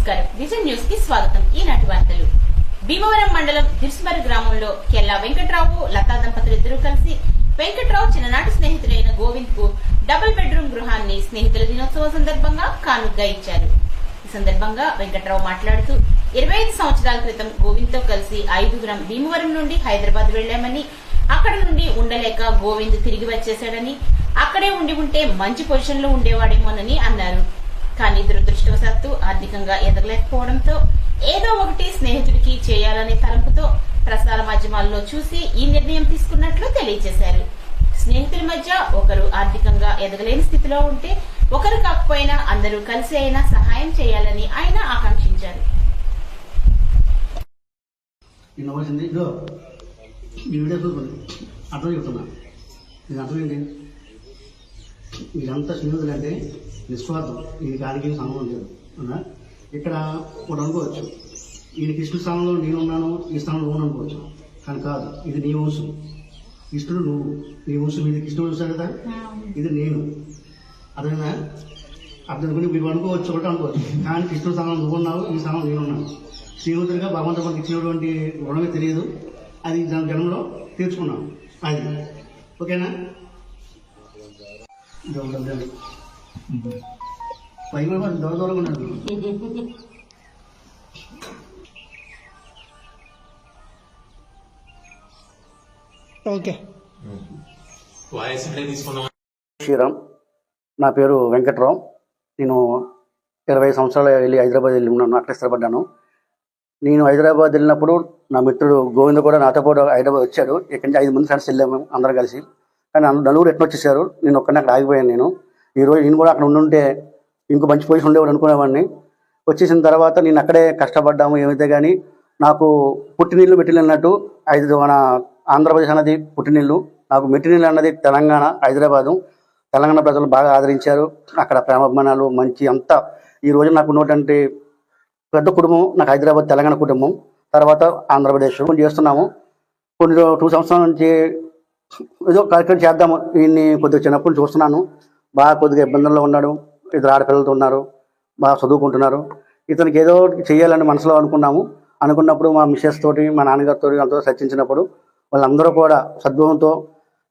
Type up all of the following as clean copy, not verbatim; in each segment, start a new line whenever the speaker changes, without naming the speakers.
నమస్కారం. Vision news కి స్వాగతం. ఈనాటి వార్తలు. భీమవరం మండలం దిర్స్మర్ గ్రామంలో కెల్లా వెంకట్రావు, లతా దంపతులిద్దరూ కలిసి వెంకట్రావు చిన్ననాటి స్నేహితుడైన గోవింద్ కు డబుల్ బెడ్రూమ్ గృహాన్ని స్నేహితుల దినోత్సవం సందర్భంగా కానుగ్గా ఇచ్చారు. ఈ సందర్భంగా వెంకట్రావు మాట్లాడుతూ 25 సంవత్సరాల క్రితం గోవింద్ తో కలిసి 5గురం భీమవరం నుండి హైదరాబాద్ వెళ్లామని, అక్కడ నుండి ఉండలేక గోవింద్ తిరిగి వచ్చేశాడని, అక్కడే ఉంటే మంచి పొజిషన్ లో ఉండేవాడేమోనని అన్నారు. కానీ దురదృష్టవశాత్తు ఆర్థికంగా ఎదగలేకపోవడంతో ఏదో ఒకటి స్నేహితుడికి చేయాలనే తలంపుతో ప్రసార మాధ్యమాల్లో చూసి ఈ నిర్ణయం తీసుకున్నట్లు తెలియజేశారు. స్నేహితుల మధ్య ఒకరు ఆర్థికంగా ఎదగలేని స్థితిలో ఉంటే ఒకరు కాకపోయినా అందరూ కలిసి అయినా సహాయం చేయాలని ఆయన ఆకాంక్షించారు.
వీళ్ళంతా స్నేహితులు అంటే నిస్వార్థం, ఈయనకి ఆడికి సంబంధం లేదు. ఇక్కడ ఒకటి అనుకోవచ్చు, ఈయన కృష్ణుడి స్థానంలో నేనున్నాను, ఈ స్థానంలో నువ్వు అనుకోవచ్చు. కానీ కాదు, ఇది నీ వంశం, కృష్ణుడు నువ్వు, నీ వంశం ఇది కృష్ణుడు వంశం కదా, ఇది నేను. అర్థమైనా? అర్థం గురించి మీరు అనుకోవచ్చు, ఒకటి అనుకోవచ్చు. కానీ కృష్ణుడి స్థానంలో నువ్వు ఉన్నావు, ఈ స్థానంలో నేనున్నాను. స్నేహితుడిగా భగవంతుడు మనకి ఇచ్చినటువంటి రుణమే తెలియదు, అది దాని జన్మలో తీర్చుకున్నాం. అది ఓకేనా? పై కూడా దూరంగా ఉన్నాడు. ఓకే. శ్రీరామ్, నా పేరు వెంకట్రావు. నేను 20 సంవత్సరాలు వెళ్ళి హైదరాబాద్ వెళ్ళి ఉన్నాను, అక్కడ స్థిరపడ్డాను. నేను హైదరాబాద్ వెళ్ళినప్పుడు నా మిత్రుడు గోవింద్ కూడా నాతో పాటు హైదరాబాద్ వచ్చాడు. ఇక్కడి నుంచి 5 మంది ఫ్రెండ్స్ వెళ్ళాము అందరం కలిసి. కానీ నలుగురు ఎట్లా వచ్చేసారు, నేను ఒక్కడిని అక్కడ ఆగిపోయాను. ఈరోజు నేను కూడా అక్కడ ఉండుంటే ఇంకో మంచి పొజిషన్ ఉండేవాడు అనుకునేవాడిని. వచ్చేసిన తర్వాత నేను అక్కడే కష్టపడ్డాము. ఏమైతే కానీ నాకు పుట్టినీళ్ళు మెట్టినీళ్ళు అన్నట్టు మన ఆంధ్రప్రదేశ్ అన్నది పుట్టినీళ్ళు, నాకు మెట్టినీళ్ళు అన్నది తెలంగాణ, హైదరాబాదు. తెలంగాణ ప్రజలు బాగా ఆదరించారు. అక్కడ ప్రేమాభిమానాలు మంచి అంతా. ఈరోజు నాకు ఉన్నటువంటి పెద్ద కుటుంబం నాకు హైదరాబాద్ తెలంగాణ కుటుంబం, తర్వాత ఆంధ్రప్రదేశ్ చేస్తున్నాము. కొన్ని 2 సంవత్సరాల నుంచి ఏదో కార్యక్రమం చేద్దాము. ఈయన్ని కొద్దిగా చిన్నప్పుడు చూస్తున్నాను, బాగా కొద్దిగా ఇబ్బందుల్లో ఉన్నాడు. 2 ఆడపిల్లలతో ఉన్నారు, బాగా చదువుకుంటున్నారు. ఇతనికి ఏదో చేయాలని మనసులో అనుకున్నప్పుడు మా మిస్సెస్ తోటి, మా నాన్నగారితో అంతా చర్చించినప్పుడు వాళ్ళందరూ కూడా సద్భావంతో,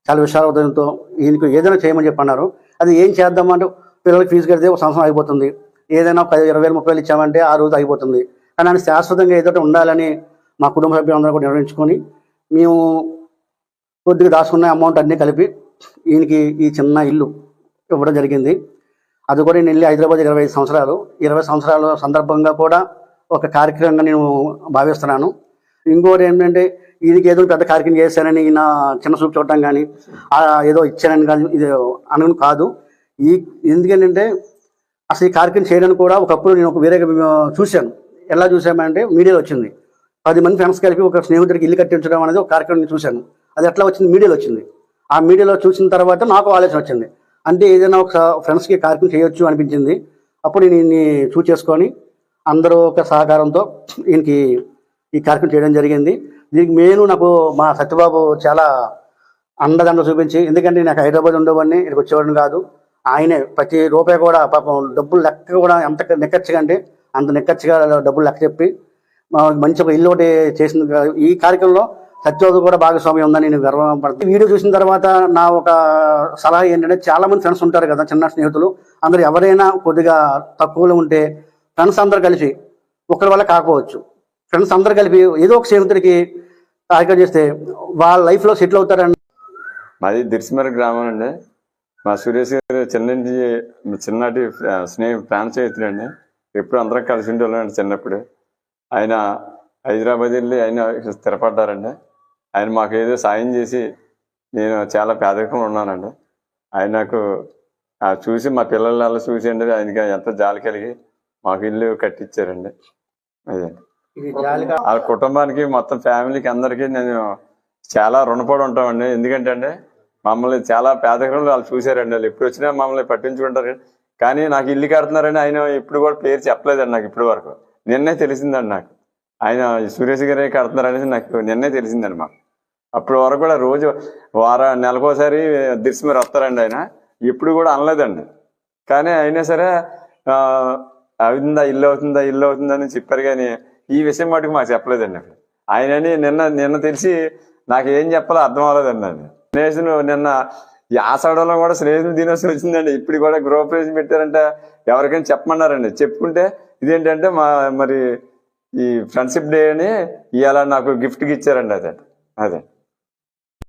చాలా విశాల ఉదయంతో ఈయనకు ఏదైనా చేయమని చెప్పి అన్నారు. అది ఏం చేద్దామంటే పిల్లలకి ఫీజు కడితే 1 సంవత్సరం అయిపోతుంది, ఏదైనా 20,000 30,000 ఇచ్చామంటే ఆ రోజు అయిపోతుంది. కానీ ఆయన శాశ్వతంగా ఏదో ఉండాలని మా కుటుంబ సభ్యులందరూ కూడా నిర్ణయించుకొని మేము కొద్దిగా దాచుకున్న అమౌంట్ అన్నీ కలిపి ఈయనకి ఈ చిన్న ఇల్లు ఇవ్వడం జరిగింది. అది కూడా నేను వెళ్ళి హైదరాబాద్ 25 సంవత్సరాలు 20 సంవత్సరాల సందర్భంగా కూడా ఒక కార్యక్రమంగా నేను భావిస్తున్నాను. ఇంకోటి ఏంటంటే ఈయనకి ఏదో పెద్ద కార్యక్రమం చేశానని ఈయన చిన్న చూపు చూడటం కానీ ఏదో ఇచ్చానని కానీ ఇది అనను కాదు. ఎందుకంటే అసలు ఈ కార్యక్రమం చేయడానికి కూడా ఒకప్పుడు నేను వేరే చూశాను. ఎలా చూసామంటే మీడియాలో వచ్చింది. 10 మంది ఫ్రెండ్స్ కలిపి ఒక స్నేహితుడికి ఇల్లు కట్టించడం అనేది ఒక కార్యక్రమం చూశాను. అది ఎట్లా వచ్చింది, మీడియాలో వచ్చింది. ఆ మీడియాలో చూసిన తర్వాత నాకు ఆలోచన వచ్చింది, అంటే ఏదైనా ఒక ఫ్రెండ్స్కి కార్యక్రమం చేయొచ్చు అనిపించింది. అప్పుడు నేను చూస్ చేసుకొని అందరూ ఒక సహకారంతో ఈయనకి ఈ కార్యక్రమం చేయడం జరిగింది. దీనికి మెయిన్ నాకు మా సత్యబాబు చాలా అండదండ చూపించి, ఎందుకంటే నాకు హైదరాబాద్ ఉండేవాడిని, ఇక్కడికి వచ్చేవాడిని కాదు. ఆయనే ప్రతి రూపాయి కూడా పాపం డబ్బులు లెక్క కూడా ఎంత నెక్కచ్చిగా అంటే అంత నెక్కచ్చిగా డబ్బులు లెక్క చెప్పి మంచి ఒక ఇల్లు ఒకటి చేసింది. ఈ కార్యక్రమంలో సత్యబాబు కూడా భాగస్వామ్యం ఉందని నేను గర్వపడుతుంది. వీడియో చూసిన తర్వాత నా ఒక సలహా ఏంటంటే, చాలా మంది ఫ్రెండ్స్ ఉంటారు కదా, చిన్న స్నేహితులు అందరూ. ఎవరైనా కొద్దిగా తక్కువలో ఉంటే ఫ్రెండ్స్ అందరు కలిసి, ఒకరి వల్ల కాకపోవచ్చు, ఫ్రెండ్స్ అందరు కలిపి ఏదో ఒక స్నేహితుడికి కార్యక్రమం చేస్తే వాళ్ళ లైఫ్లో సెటిల్ అవుతారని.
మాది దిర్స్మర్ గ్రామం అండి. మా సురేష్ గారు చిన్నటి ప్రాణ స్నేహితుడండి. ఎప్పుడు అందరం కలిసి ఉండేవాళ్ళండి చిన్నప్పుడు. ఆయన హైదరాబాద్ వెళ్ళి ఆయన స్థిరపడ్డారండి. ఆయన మాకు ఏదో సాయం చేసి, నేను చాలా పేదరికంలో ఉన్నానండి. ఆయన నాకు చూసి, మా పిల్లల చూసి అండి ఆయనకి ఎంత జాలి కలిగి మాకు ఇల్లు కట్టించారండి. అదే ఆ కుటుంబానికి మొత్తం ఫ్యామిలీకి అందరికీ నేను చాలా రుణపడి ఉంటామండి. ఎందుకంటే అండి మమ్మల్ని చాలా పేదరికంలో వాళ్ళు చూశారండి. వాళ్ళు ఎప్పుడు వచ్చినా మమ్మల్ని పట్టించుకుంటారు. కానీ నాకు ఇల్లు కడుతున్నారని ఆయన ఎప్పుడు కూడా పేరు చెప్పలేదండి నాకు ఇప్పటి వరకు. నిన్నే తెలిసిందండి నాకు, ఆయన సురేష్ గారే కడుతున్నారనేసి నాకు నిన్నే తెలిసిందండి మాకు. అప్పటి వరకు కూడా రోజు నెలకోసారి దిర్స్మర్ వస్తారండి. ఆయన ఎప్పుడు కూడా అనలేదండి. కానీ అయినా సరే అవుతుందా ఇల్లు అవుతుందా అని చెప్పారు, కానీ ఈ విషయం మటుకు మాకు చెప్పలేదండి. ఆయనని నిన్న తెలిసి నాకు ఏం చెప్పాలో అర్థం అవ్వలేదండి. అది స్నేహితులు నిన్న ఈ ఆషాఢంలో కూడా స్నేహితులు దినోత్సవం వచ్చిందండి. ఇప్పుడు కూడా గృహప్రవేశం పెట్టారంటే ఎవరికైనా చెప్పమన్నారండి. చెప్పుకుంటే ఇదేంటంటే మరి ఈ ఫ్రెండ్షిప్ డే అని ఇవాళ నాకు గిఫ్ట్కి ఇచ్చారండి. అదే